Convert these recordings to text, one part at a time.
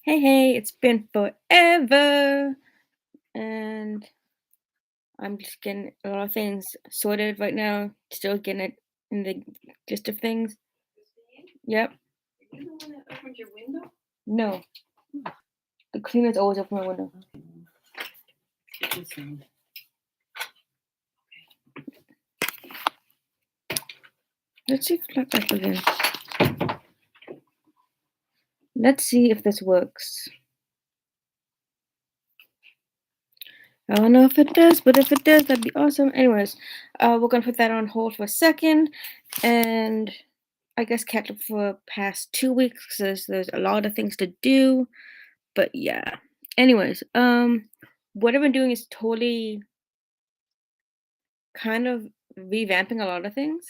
Hey, it's been forever, and I'm just getting a lot of things sorted right now. Still getting it in the gist of things. Yep. Are you the one that opened your window? No, the cleaner's always open my window. Get this in. Let's see if that back again. Let's see if this works. I don't know if it does, but if it does, that'd be awesome. Anyways, we're gonna put that on hold for a second, and I guess catch up for past 2 weeks because there's a lot of things to do. But yeah. Anyways, what I've been doing is totally kind of revamping a lot of things.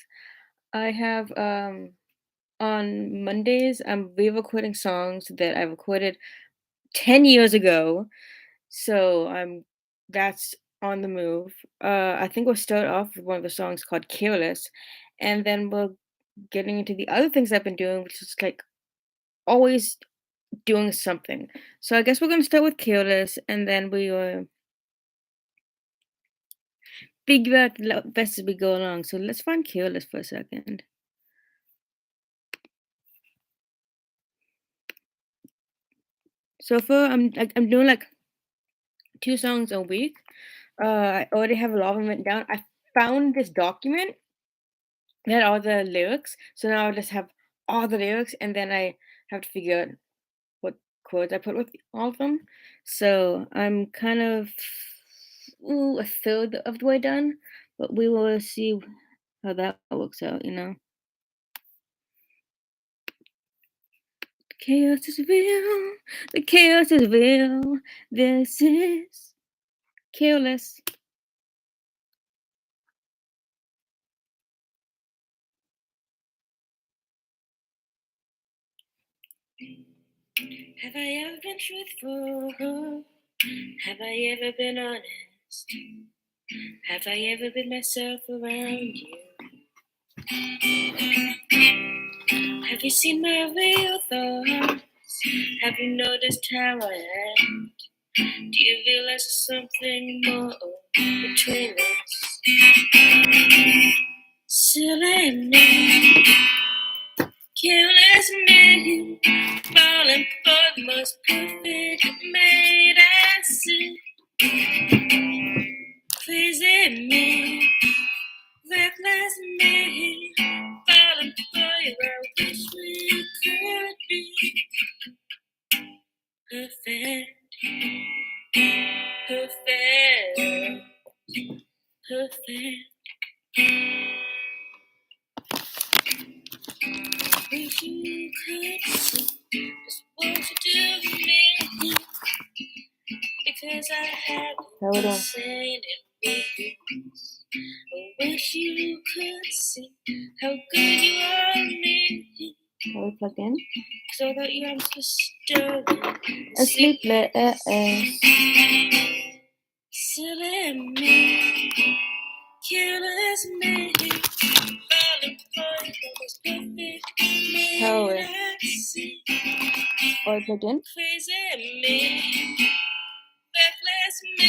I have on Mondays I'm re-recording songs that I recorded 10 years ago. So that's on the move. I think we'll start off with one of the songs called Careless, and then we're getting into the other things I've been doing, which is like always doing something. So I guess we're gonna start with Careless, and then we figure out the best as we go along. So let's find Careless for a second. So far, I'm doing like 2 songs a week. I already have a lot of them written down. I found this document that had all the lyrics. So now I just have all the lyrics, and then I have to figure out what chords I put with all of them. So I'm kind of a third of the way done, but we will see how that works out. Chaos is real. The chaos is real. This is Careless. Have I ever been truthful? Have I ever been honest? Have I ever been myself around you? Have you seen my real thoughts? Have you noticed how I act? Do you realize there's something more between us? Silly me, careless me, falling for the most perfect made I see. Crazy me, reckless me, falling for you. I wish we could be perfect, perfect, perfect. Wish you could see just what you do to me, because I haven't been saying it with. I wish you could see how good you are to me. Are we plugged in? So that you are disturbing, sleepless. Silly me, careless me, falling for the most perfect. How are we? Are we plugged in? Crazy me, reckless me,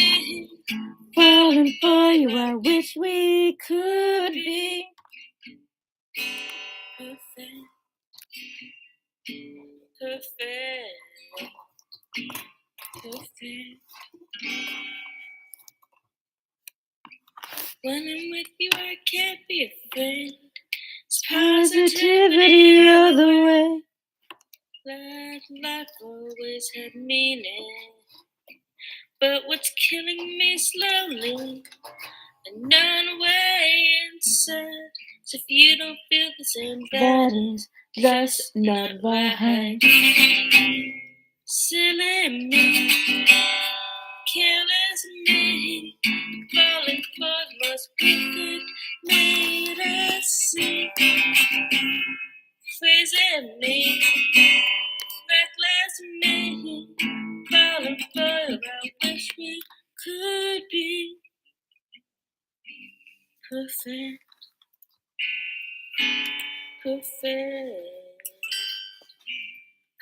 falling for you. I wish we could be perfect, perfect, perfect. When I'm with you, I can't be a friend. It's positivity all the way. That life always had meaning. But what's killing me slowly, unknown way inside. So if you don't feel the same, that is just not right. Silly me, careless me, falling for the most perfect made us see. Crazy me, reckless me, falling for you. I wish we could be perfect, perfect,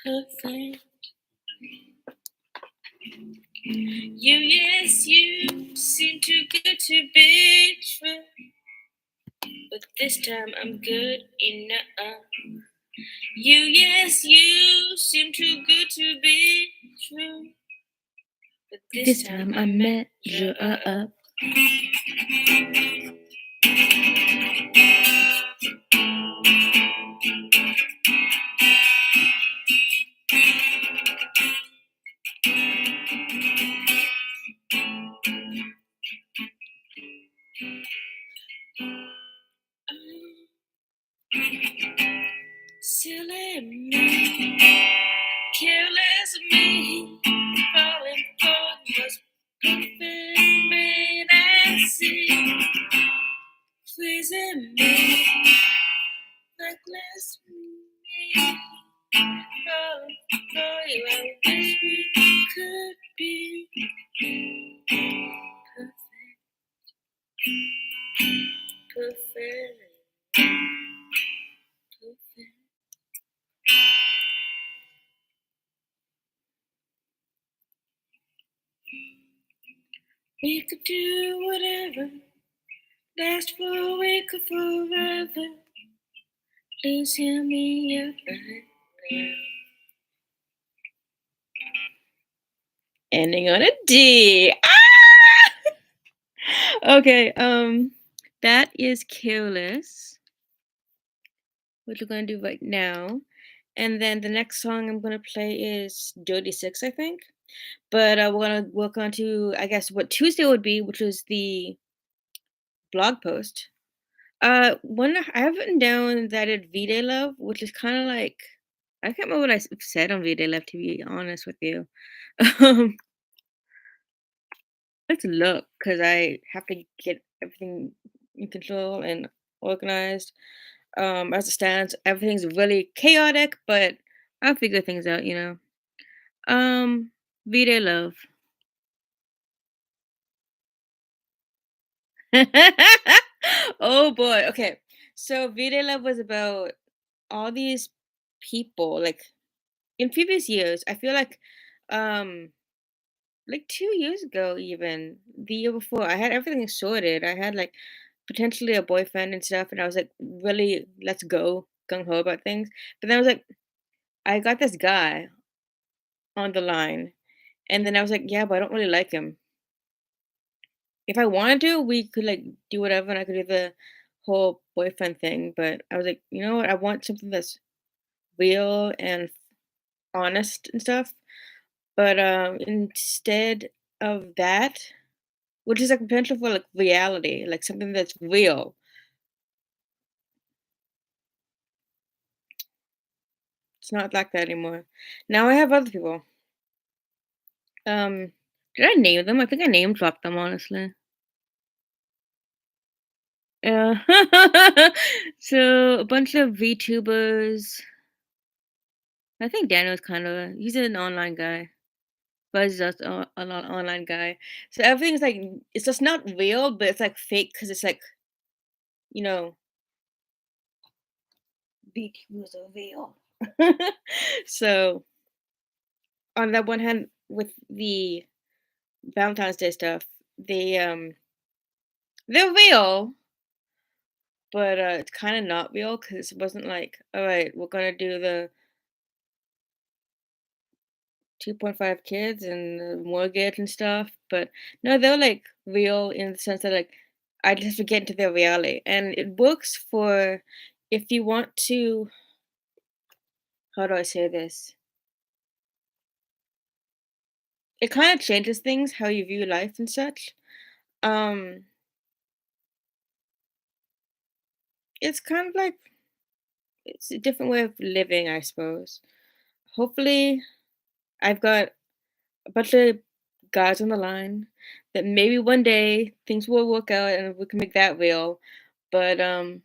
perfect. You, yes, you seem too good to be true. But this time I'm good enough. You, yes, you seem too good to be true. But this time I measure up. Silly me, careless me, falling for most perfect man I see. Pleasing me, reckless me, falling for you. I wish we could be perfect, perfect, perfect. We could do whatever, last for a week or forever. Please hear me out right now. Ending on a D. Ah! Okay, that is Careless, which we're gonna do right now. And then the next song I'm gonna play is Dirty Six, I think. But we're gonna work on to, I guess, what Tuesday would be, which is the blog post. One I have written down that it's V-Day Love, which is kind of like I can't remember what said on V-Day Love, to be honest with you. Um, let's look because I have to get everything in control and organized. As it stands, everything's really chaotic, but I'll figure things out, you know. V-Day Love. Oh boy. Okay. So V-Day Love was about all these people, like in previous years. I feel um, like 2 years ago, even the year before, I had everything sorted. I had like potentially a boyfriend and stuff, and I was like, really, let's go gung ho about things. But then I was like, I got this guy on the line, and then I was like, yeah, but I don't really like him. If I wanted to, we could like do whatever, and I could do the whole boyfriend thing. But I was like, you know what? I want something that's real and honest and stuff. But instead of that, which is like potential for like reality, like something that's real. It's not like that anymore. Now I have other people. Um, did I name them? I think I name dropped them honestly. Yeah. So a bunch of VTubers. I think Daniel's kind of he's an online guy. Buzz is just an online guy. So everything's like it's just not real, but it's like fake because it's like you know VTubers are real. So on that one hand, with the Valentine's Day stuff, they they're real, but it's kind of not real because it wasn't like all right, we're gonna do the 2.5 kids and the mortgage and stuff. But no, they're like real in the sense that like I just get into their reality, and it works for if you want to. How do I say this? It kind of changes things how you view life and such. Um, it's kind of like it's a different way of living, I suppose. Hopefully, I've got a bunch of guys on the line that maybe one day things will work out and we can make that real. But I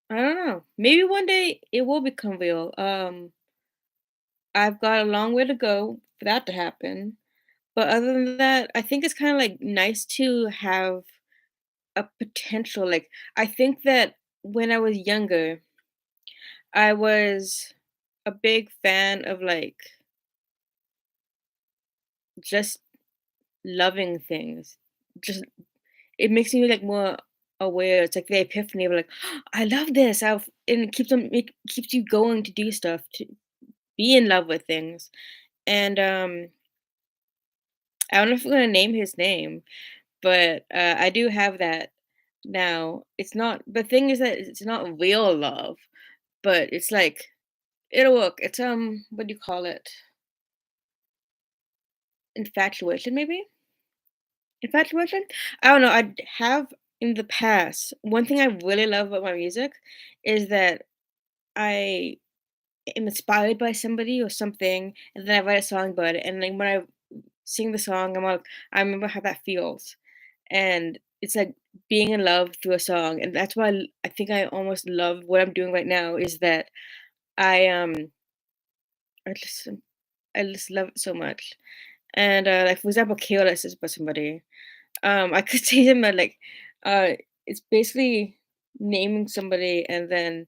don't know. Maybe one day it will become real. I've got a long way to go for that to happen. But other than that, I think it's kind of like nice to have a potential. Like I think that when I was younger, I was a big fan of like just loving things. Just it makes me like more aware. It's like the epiphany of like, I love this. And it keeps you going to do stuff, to be in love with things. And I don't know if I'm gonna name his name, but I do have that now. It's not the thing is that it's not real love, but it's like it'll work. It's what do you call it? Infatuation, maybe? Infatuation? I don't know. I have in the past. One thing I really love about my music is that I am inspired by somebody or something, and then I write a song about it. And then when I sing the song, I'm like, I remember how that feels, and it's like being in love through a song. And that's why I think I almost love what I'm doing right now. Is that I I just I just love it so much. And like for example, "Careless" is about somebody. I could say him like, uh, it's basically naming somebody, and then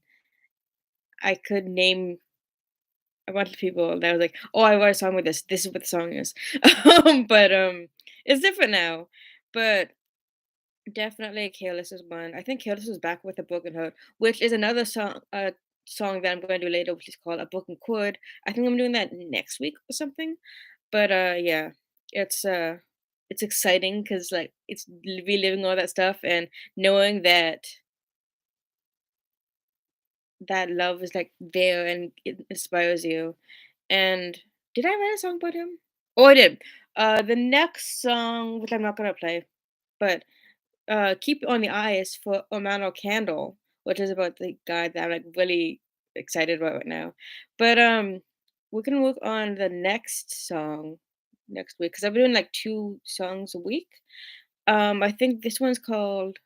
I could name a bunch of people that was like, "Oh, I wrote a song with this. This is what the song is." But it's different now. But definitely, "Careless" is one. I think "Careless" is back with "A Broken Heart," which is another song that I'm going to do later, which is called "A Broken Chord." I think I'm doing that next week or something. But yeah, it's uh, it's exciting because like it's reliving all that stuff and knowing that love is like there and it inspires you. And did I write a song about him? Oh, I did. The next song, which I'm not gonna play, but "Keep on the Ice" for Omano Candle, which is about the guy that I'm like really excited about right now. But we can work on the next song next week because I've been doing like 2 songs a week. I think this one's called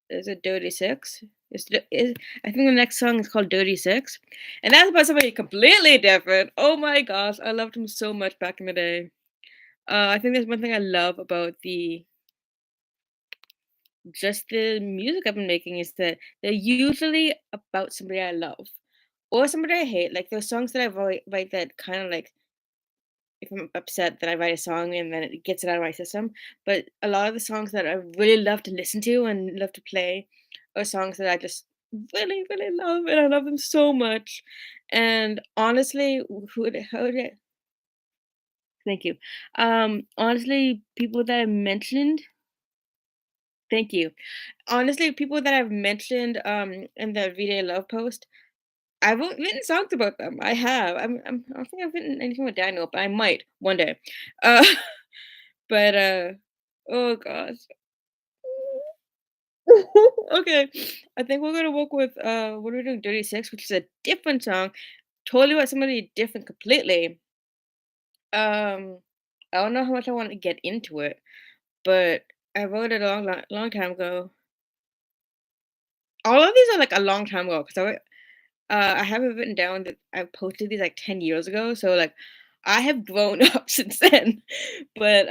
is it Dirty Six? I think the next song is called Dirty Six, and that's about somebody completely different. Oh my gosh, I loved him so much back in the day. I think there's one thing I love about the just the music I've been making is that they're usually about somebody I love or somebody I hate. Like those songs that I write that kind of like if I'm upset that I write a song and then it gets it out of my system. But a lot of the songs that I really love to listen to and love to play are songs that I just really, really love, and I love them so much. And honestly, who would it? Thank you. Honestly, people that I mentioned, thank you. Honestly, people that I've mentioned in the everyday love post, I've written songs about them. I have. I don't think I've written anything with Daniel, but I might one day. Uh, but oh gosh. Okay. I think we're gonna work with what are we doing? 36, which is a different song, totally about somebody different completely. Um, I don't know how much I want to get into it, but I wrote it a long time ago. All of these are like a long time ago because I have it written down that I posted these like 10 years ago, so like I have grown up since then. But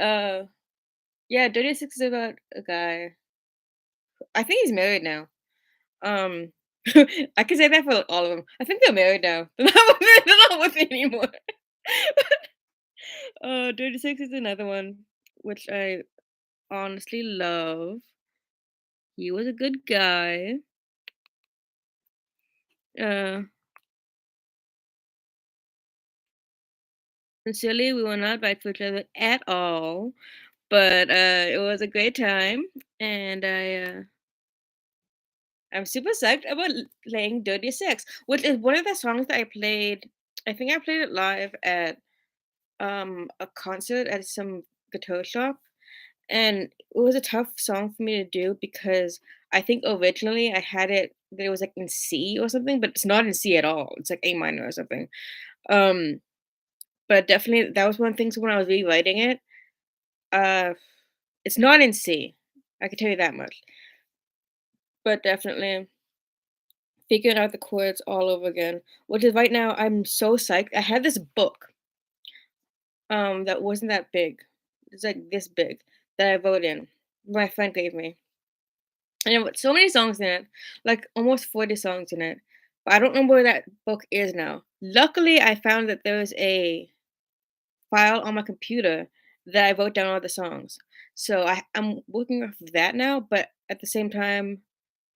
yeah, 36 is about a guy. I think he's married now. Um, I can say that for all of them. I think they're married now. They're not with me anymore. 36 is another one, which I honestly love. He was a good guy. Uh, Sincerely, we were not right for each other at all, but it was a great time, and I'm super psyched about playing Dirty Six, which is one of the songs that I played. I think I played it live at a concert at some guitar shop, and it was a tough song for me to do because I think originally I had it that it was like in C or something, but it's not in C at all. It's like A minor or something. Um, but definitely that was one of the things when I was rewriting it. Uh, it's not in C. I can tell you that much. But definitely figuring out the chords all over again. Which is right now I'm so psyched. I had this book that wasn't that big. It's like this big that I wrote in. My friend gave me. And it so many songs in it, like almost 40 songs in it. But I don't know where that book is now. Luckily, I found that there was a file on my computer that I wrote down all the songs. So I'm working off of that now, but at the same time,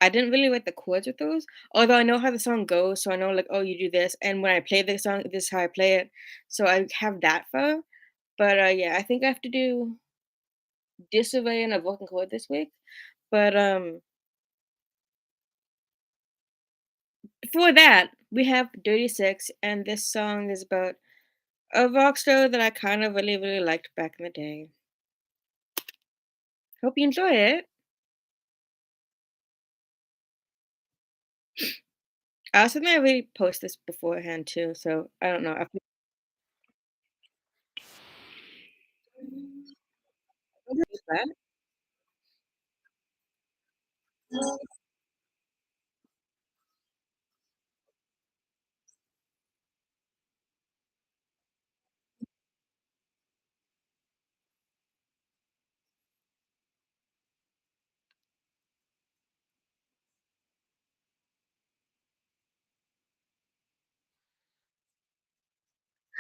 I didn't really write the chords with those. Although I know how the song goes, so I know like, oh, you do this, and when I play the song, this is how I play it. So I have that file. But yeah, I think I have to do disarray and a vocal chord this week. But before that, we have Dirty Six, and this song is about a rock star that I kind of really, really liked back in the day. Hope you enjoy it. I also think I already post this beforehand too, so I don't know. That.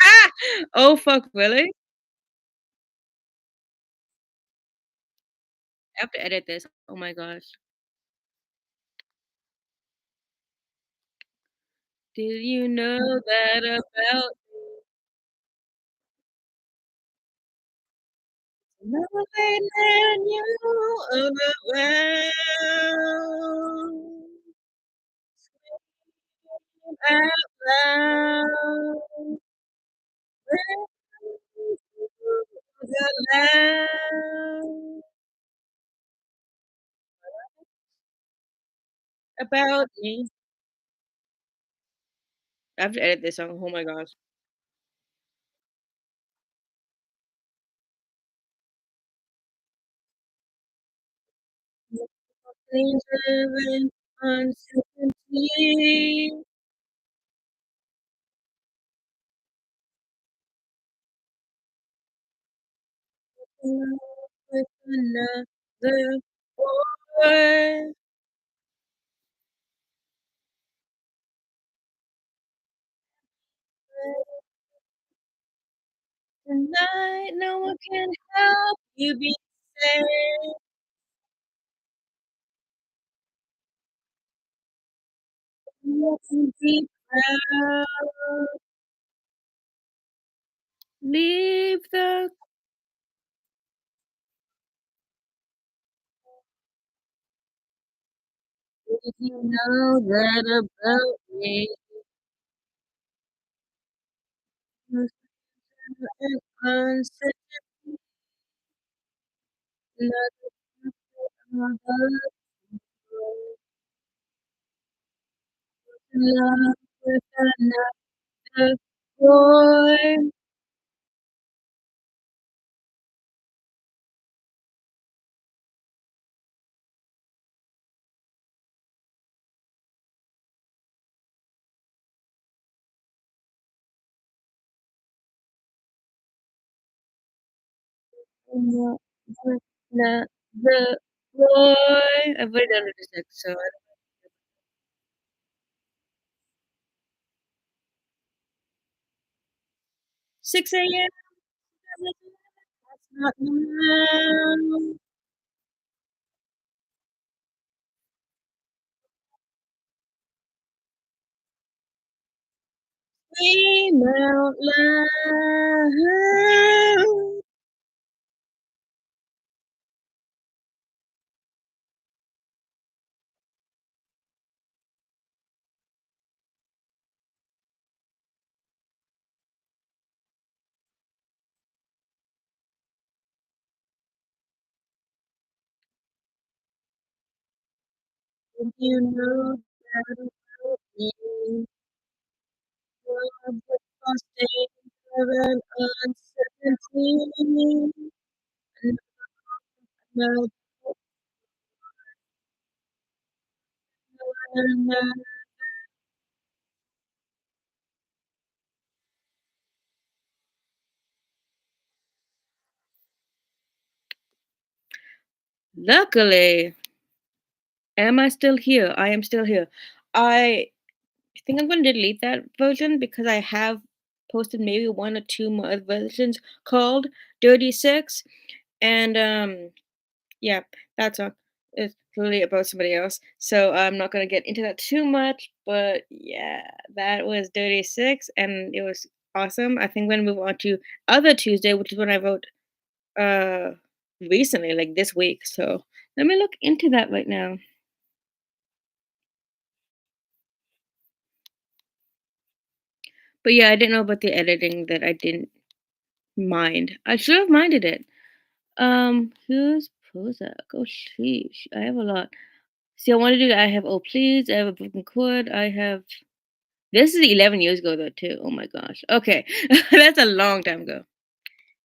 Ah! Oh fuck, really? I have to edit this. Oh my gosh. Did you know that about nothing than you around out loud the loud about me. I have to edit this song. Oh my gosh. Danger and uncertainty. Love with another boy. Tonight, no one can help you be safe. Nothing be proud. Leave the Did you know that about me? And uncertain another love with another boy. With another boy. I've already done it this episode. 6 a.m. That's not now. Scream out loud. If you know that about me, love with constant and uncertainty. And luckily, am I still here? I am still here. I think I'm gonna delete that version because I have posted maybe 1 or 2 more other versions called Dirty Six, and, yeah, that song is really about somebody else, so I'm not gonna get into that too much, but yeah, that was Dirty Six, and it was awesome. I think I'm gonna move on to Other Tuesday, which is when I wrote, uh, recently, like, this week, so let me look into that right now. But yeah, I didn't know about the editing that I didn't mind. I should have minded it. Who's Prozac? Oh, sheesh. I have a lot. See, I want to do. I have Oh Please. I have a Broken Chord. I have. This is 11 years ago though too. Oh my gosh. Okay, that's a long time ago.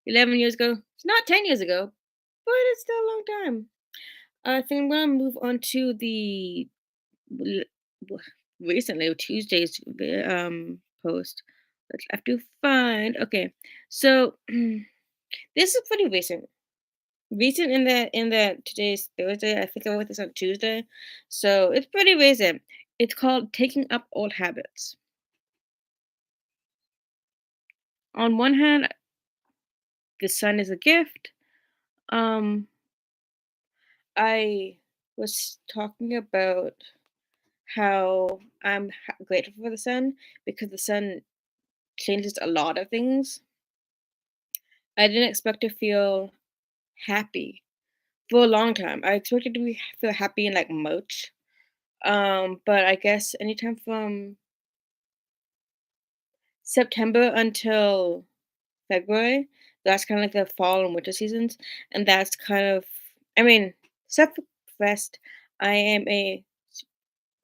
11 years ago. It's not 10 years ago, but it's still a long time. I think I'm gonna move on to the l- w- recently Tuesday's post. Let's have to find. Okay, so this is pretty recent. Recent in that today's Thursday. I think I wrote this on Tuesday, so it's pretty recent. It's called Taking Up Old Habits. On one hand, the sun is a gift. Um, I was talking about how I'm grateful for the sun because the sun changes a lot of things. I didn't expect to feel happy for a long time. I expected to feel happy in like March. But I guess anytime from September until February, that's kind of like the fall and winter seasons, and that's kind of, I mean, except for rest, I am a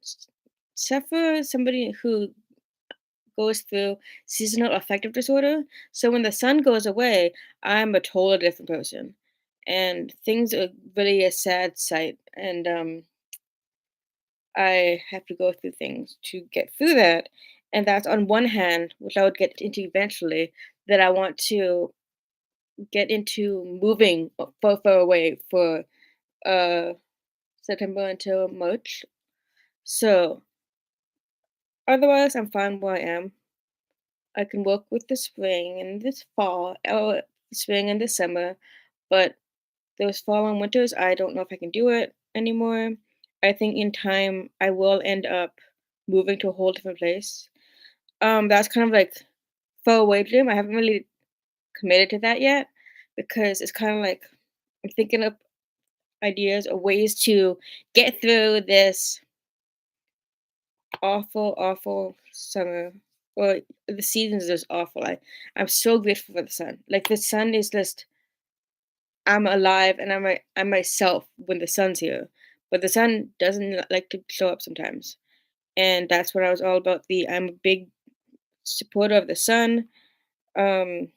s- except for somebody who goes through seasonal affective disorder. So when the sun goes away, I'm a totally different person, and things are really a sad sight. And I have to go through things to get through that. And that's on one hand, which I would get into eventually, that I want to get into moving far away for uh September until March. So otherwise, I'm fine where I am. I can work with the spring and this fall, or spring and the summer, but those fall and winters, I don't know if I can do it anymore. I think in time I will end up moving to a whole different place. That's kind of like far away dream. I haven't really committed to that yet because it's kind of like I'm thinking of ideas or ways to get through this awful, awful summer. Or the seasons is awful. I'm so grateful for the sun. Like the sun is just I'm alive and I'm myself when the sun's here. But the sun doesn't like to show up sometimes. And that's what I was all about. I'm a big supporter of the sun. Um,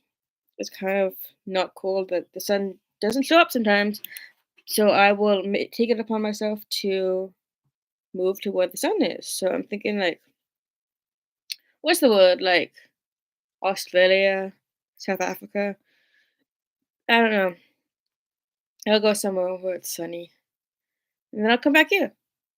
it's kind of not cool that the sun doesn't show up sometimes. So I will take it upon myself to move to where the sun is. So I'm thinking like, what's the word? Like Australia, South Africa. I don't know. I'll go somewhere where it's sunny, and then I'll come back here,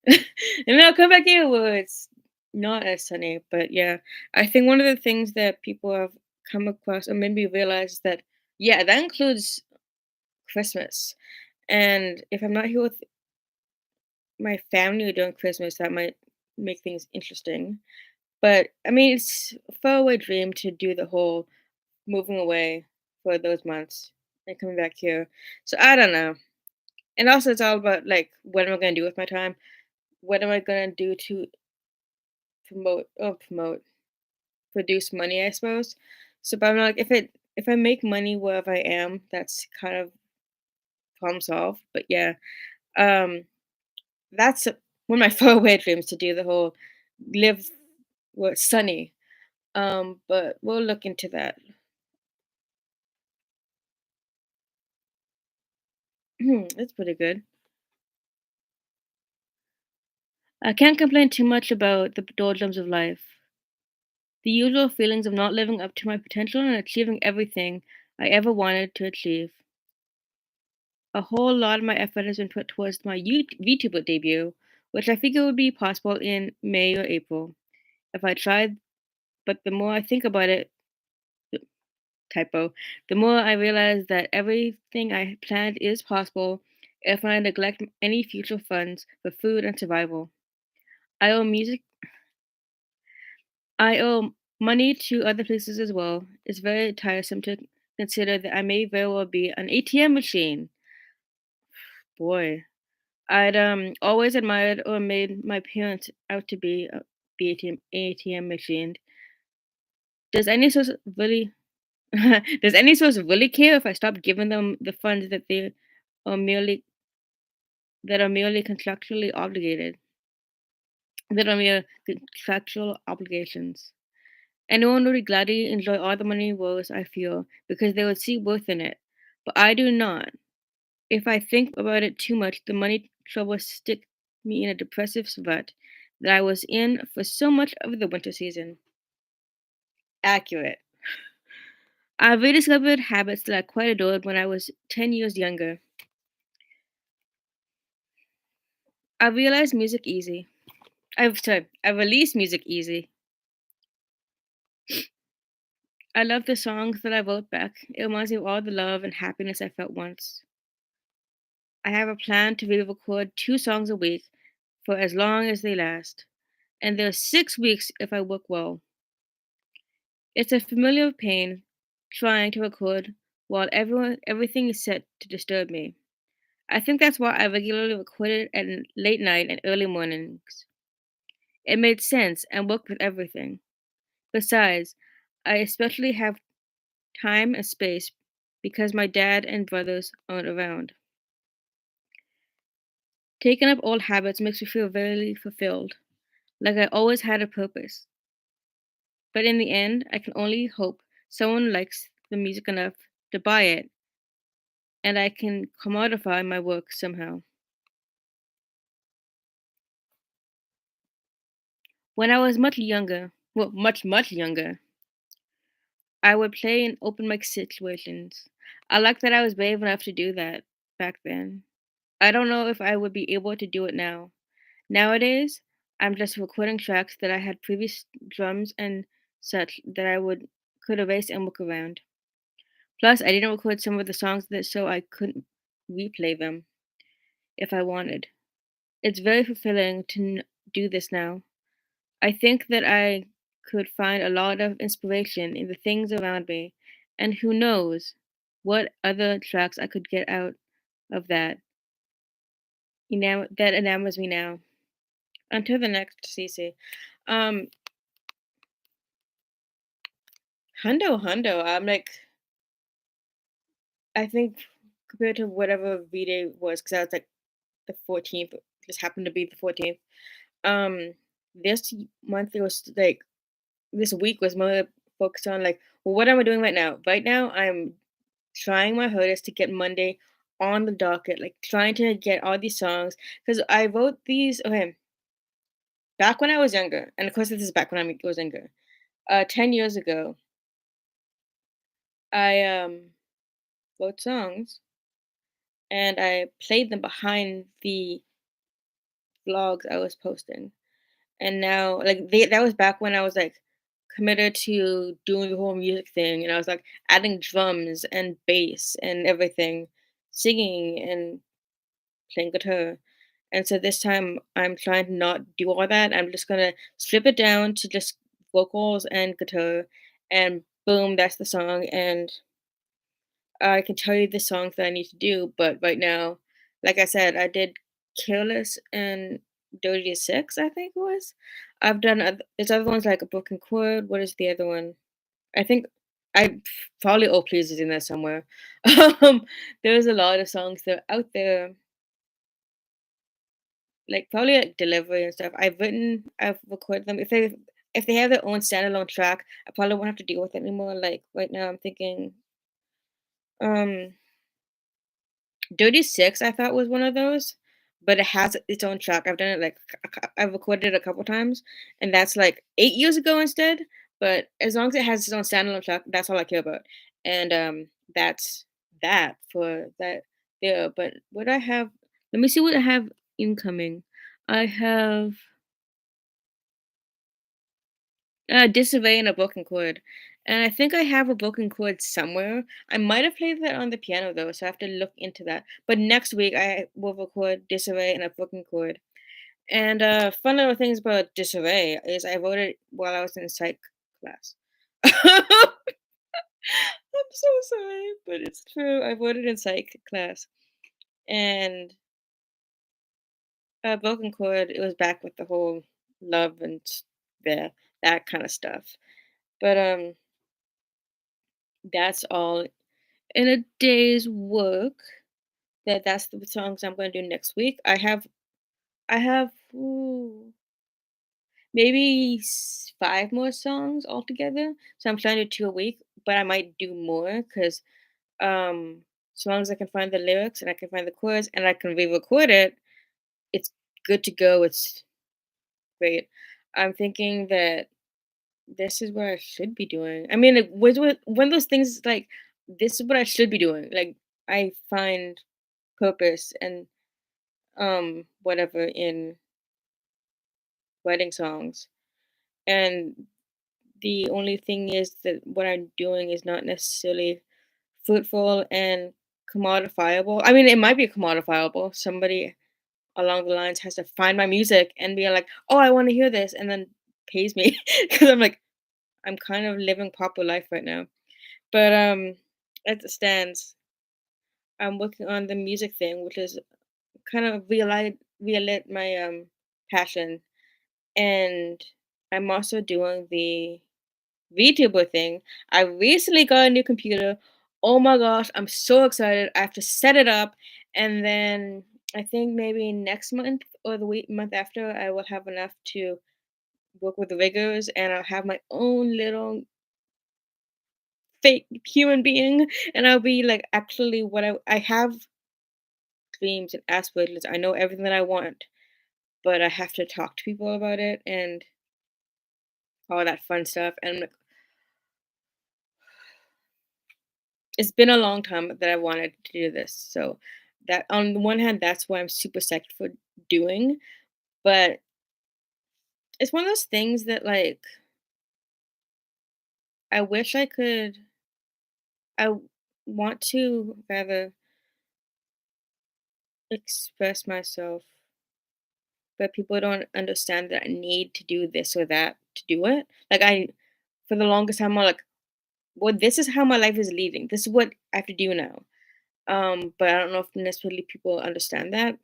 and then I'll come back here where it's not as sunny. But yeah, I think one of the things that people have come across or made me realize is that yeah, that includes Christmas. And if I'm not here with my family during Christmas, that might make things interesting. But I mean, it's a faraway dream to do the whole moving away for those months and coming back here. So I don't know. And also, it's all about like what am I gonna do with my time? What am I gonna do to promote, produce money? I suppose. So, but I'm like, if I make money wherever I am, that's kind of problem solved. But yeah, um, that's one of my faraway dreams to do the whole live where it's sunny. But we'll look into that. That's pretty good. I can't complain too much about the doldrums of life. The usual feelings of not living up to my potential and achieving everything I ever wanted to achieve. A whole lot of my effort has been put towards my VTuber debut, which I figure would be possible in May or April. if I tried, but the more I think about it, typo, the more I realize that everything I planned is possible if I neglect any future funds for food and survival. I owe music I owe money to other places as well. It's very tiresome to consider that I may very well be an ATM machine. Boy, I'd always admired or made my parents out to be the ATM machine. Does any source really does any source really care if I stop giving them the funds are merely that are merely contractually obligated? That are mere contractual obligations. Anyone would gladly enjoy all the money woes I feel because they would see worth in it. But I do not. If I think about it too much, the money troubles stick me in a depressive rut that I was in for so much of the winter season. Accurate. I rediscovered habits that I quite adored when I was 10 years younger. I realized music easy. I released music easy. I love the songs that I wrote back. It reminds me of all the love and happiness I felt once. I have a plan to re-record 2 songs a week for as long as they last, and there's 6 weeks if I work well. It's a familiar pain trying to record while everything is set to disturb me. I think that's why I regularly recorded at late night and early mornings. It made sense and worked with everything. Besides, I especially have time and space because my dad and brothers aren't around. Taking up old habits makes me feel very fulfilled, like I always had a purpose. But in the end, I can only hope someone likes the music enough to buy it and I can commodify my work somehow. When I was much younger, well, much younger, I would play in open mic situations. I like that I was brave enough to do that back then. I don't know if I would be able to do it now. Nowadays, I'm just recording tracks that I had previous drums and such that I would could erase and work around. Plus, I didn't record some of the songs that so I couldn't replay them if I wanted. It's very fulfilling to do this now. I think that I could find a lot of inspiration in the things around me, and who knows what other tracks I could get out of that enamors me now. Until the next CC. Um, hundo. I'm like, I think compared to whatever V-Day was, because I was like the 14th, just happened to be the 14th. Um, this month it was like this week was more focused on like, well, what am I doing right now? Right now, I'm trying my hardest to get Monday on the docket, like trying to get all these songs because I wrote these. Okay, back when I was younger, and of course this is back when I was younger. 10 years ago, I wrote songs and I played them behind the vlogs I was posting. And now, like that was back when I was like committed to doing the whole music thing, and I was like adding drums and bass and everything, singing and playing guitar. And so this time I'm trying to not do all that. I'm just gonna strip it down to just vocals and guitar, and boom, that's the song. And I can tell you the songs that I need to do, but right now, like I said, I did Careless and Dirty Six, I think it was. I've done there's other ones like a Broken Chord. What is the other one? I think I probably Oh Please is in there somewhere. Um, there's a lot of songs that are out there, like probably like Delivery and stuff. I've recorded them. If they have their own standalone track, I probably won't have to deal with it anymore. Like right now, I'm thinking, um. Dirty Six, I thought was one of those, but it has its own track. I've done it like I've recorded it a couple times, and that's like 8 years ago instead. But as long as it has its own standalone track, that's all I care about. And that's that for that there. But what I have, let me see what I have incoming. I have Disarray and a broken chord. And I think I have a broken chord somewhere. I might have played that on the piano though, so I have to look into that. But next week I will record Disarray and a broken chord. And fun little things about Disarray is I wrote it while I was in psych class. I'm so sorry, but it's true. I wrote it in psych class. And broken chord, it was back with the whole love and the that kind of stuff. But that's all in a day's work. That's the songs I'm gonna do next week. I have maybe 5 more songs altogether. So I'm trying to do 2 a week, but I might do more because as long as I can find the lyrics and I can find the chords and I can re-record it, it's good to go. It's great. I'm thinking that this is what I should be doing. I mean, like, with one of those things like this is what I should be doing. Like I find purpose and whatever in writing songs. And the only thing is that what I'm doing is not necessarily fruitful and commodifiable. I mean, it might be commodifiable. Somebody along the lines has to find my music and be like, "Oh, I want to hear this," and then pays me because I'm like, I'm kind of living proper life right now. But as it stands, I'm working on the music thing, which is kind of realight my passion. And I'm also doing the VTuber thing. I recently got a new computer. Oh my gosh, I'm so excited. I have to set it up, and then I think maybe next month or the month after, I will have enough to work with the riggers, and I'll have my own little fake human being, and I'll be like actually what I have dreams and aspirations. I know everything that I want, but I have to talk to people about it and all that fun stuff. And like, it's been a long time that I wanted to do this. So that on the one hand, that's why I'm super psyched for doing. But it's one of those things that like I wish I could want to rather express myself, but people don't understand that I need to do this or that to do it. Like I for the longest time I'm like, well, this is how my life is leading. This is what I have to do now. But I don't know if necessarily people understand that.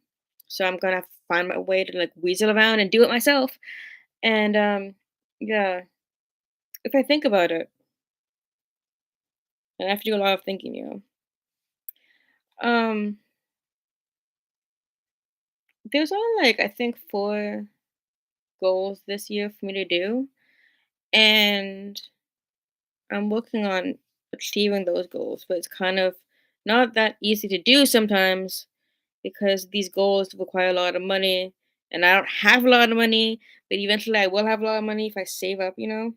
So I'm gonna have to find my way to like weasel around and do it myself. And yeah, if I think about it, and I have to do a lot of thinking, um, there's only like I think 4 goals this year for me to do, and I'm working on achieving those goals. But it's kind of not that easy to do sometimes because these goals require a lot of money, and I don't have a lot of money. But eventually, I will have a lot of money if I save up. One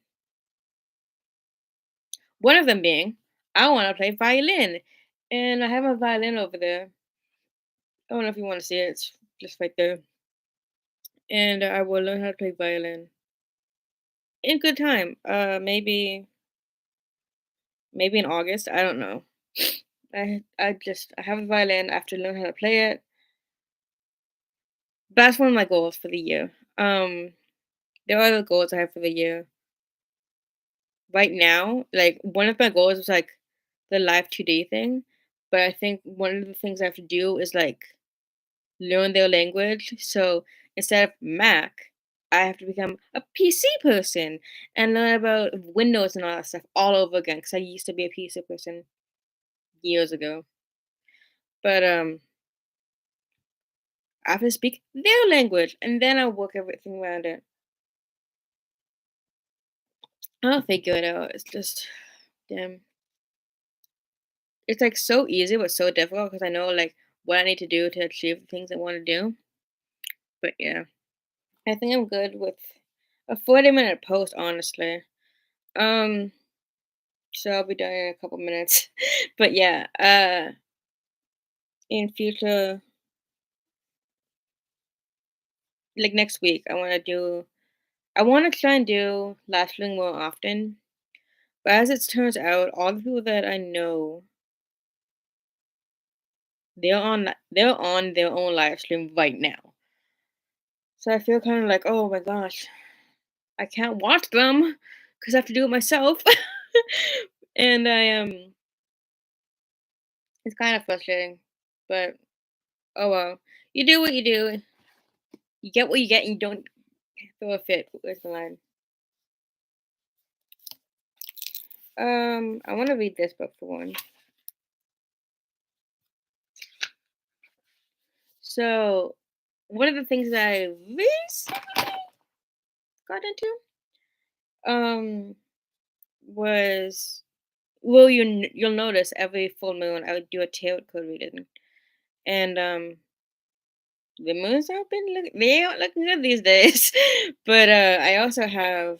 of them being, I wanna play violin, and I have a violin over there. I don't know if you wanna see it, it's just right there, and I will learn how to play violin in good time, maybe in August, I don't know. I have a violin, I have to learn how to play it. That's one of my goals for the year. There are other goals I have for the year. Right now, like, one of my goals was, like, the Live 2D thing, but I think one of the things I have to do is, like, learn their language. So instead of Mac, I have to become a PC person and learn about Windows and all that stuff all over again because I used to be a PC person years ago. But I have to speak their language and then I'll work everything around it. I'll figure it out. It's just damn. It's like so easy but so difficult because I know like what I need to do to achieve the things I want to do. But yeah, I think I'm good with a 40-minute post, honestly. Um, So I'll be done in a couple minutes. But yeah, in future, like next week, I want to do. I want to try and do live streaming more often, but as it turns out, all the people that I know, they're on their own live stream right now. So I feel kind of like, oh my gosh, I can't watch them because I have to do it myself. And it's kind of frustrating, but oh well. You do what you do. You get what you get, and you don't throw a fit. Where's the line? I want to read this book for one. So, one of the things that I recently got into, um, was well, you'll notice every full moon I would do a tarot card reading, and the moons have been they aren't looking good these days. But I also have.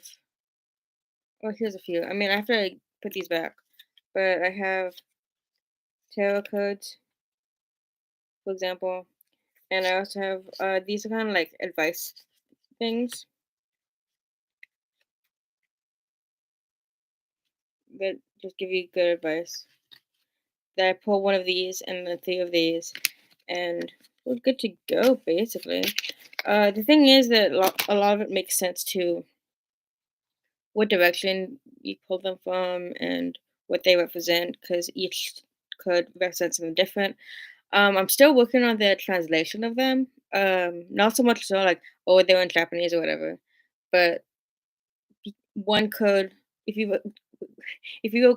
Oh, here's a few. I mean, I have to like, put these back, but I have tarot cards, for example, and I also have these are kind of like advice things that just give you good advice. That I pull one of these and then three of these, and we're good to go, basically. The thing is that a lot of it makes sense to what direction you pull them from and what they represent, because each could represent something different. I'm still working on the translation of them. Not so much so like, oh, they were in Japanese or whatever, but one code, if you if you go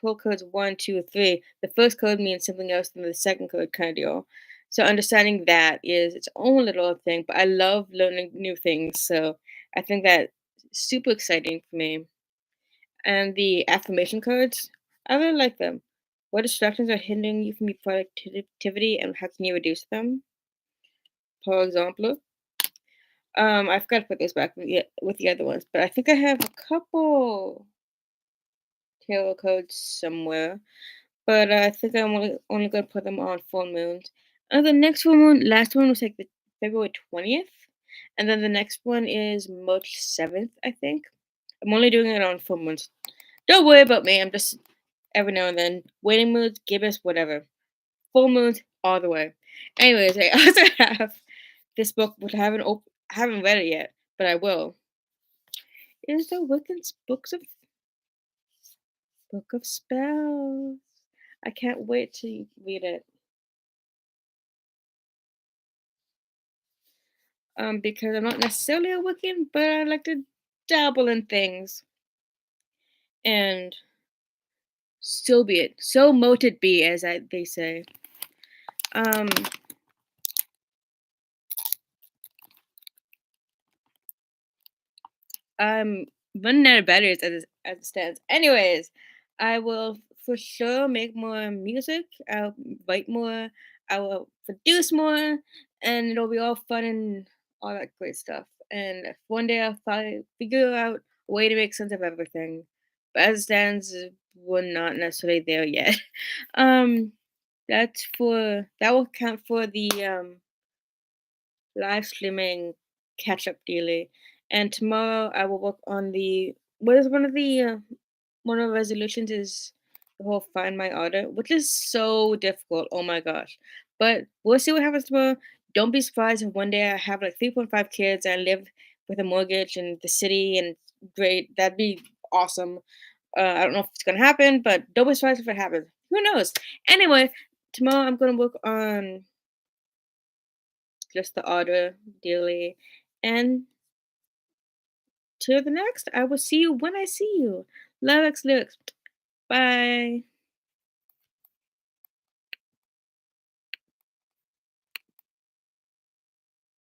pull codes 1, 2, 3, the first code means something else than the second code kind of deal. So understanding that is its own little thing, but I love learning new things. So I think that super exciting for me. And the affirmation codes, I really like them. What distractions are hindering you from your productivity and how can you reduce them? For example, I've got to put this back with the other ones, but I think I have a couple tarot codes somewhere. But I think I'm only gonna put them on full moons. The next full moon, last one was like the February 20th, and then the next one is March 7th, I think. I'm only doing it on full moons. Don't worry about me. I'm just every now and then waiting moons, gibbous, whatever. Full moons all the way. Anyways, I also have this book, which I haven't read it yet, but I will. It is the Wiccan's Book of Spells. I can't wait to read it. Because I'm not necessarily a Wiccan, but I like to dabble in things. And so be it. So mote it be, as they say. Um, I'm running out of batteries as it stands. Anyways, I will for sure make more music. I'll write more. I will produce more, and it'll be all fun and all that great stuff. And if one day I'll probably figure out a way to make sense of everything. But as it stands, we're not necessarily there yet. um, that will count for the live streaming catch up daily. And tomorrow I will work on the what is one of the resolutions is the whole find my order, which is so difficult. Oh my gosh. But we'll see what happens tomorrow. Don't be surprised if one day I have like 3.5 kids and I live with a mortgage in the city and great. That'd be awesome. I don't know if it's gonna happen, but don't be surprised if it happens. Who knows? Anyway, tomorrow I'm gonna work on just the order daily. And till the next, I will see you when I see you. Love X lyrics. Bye.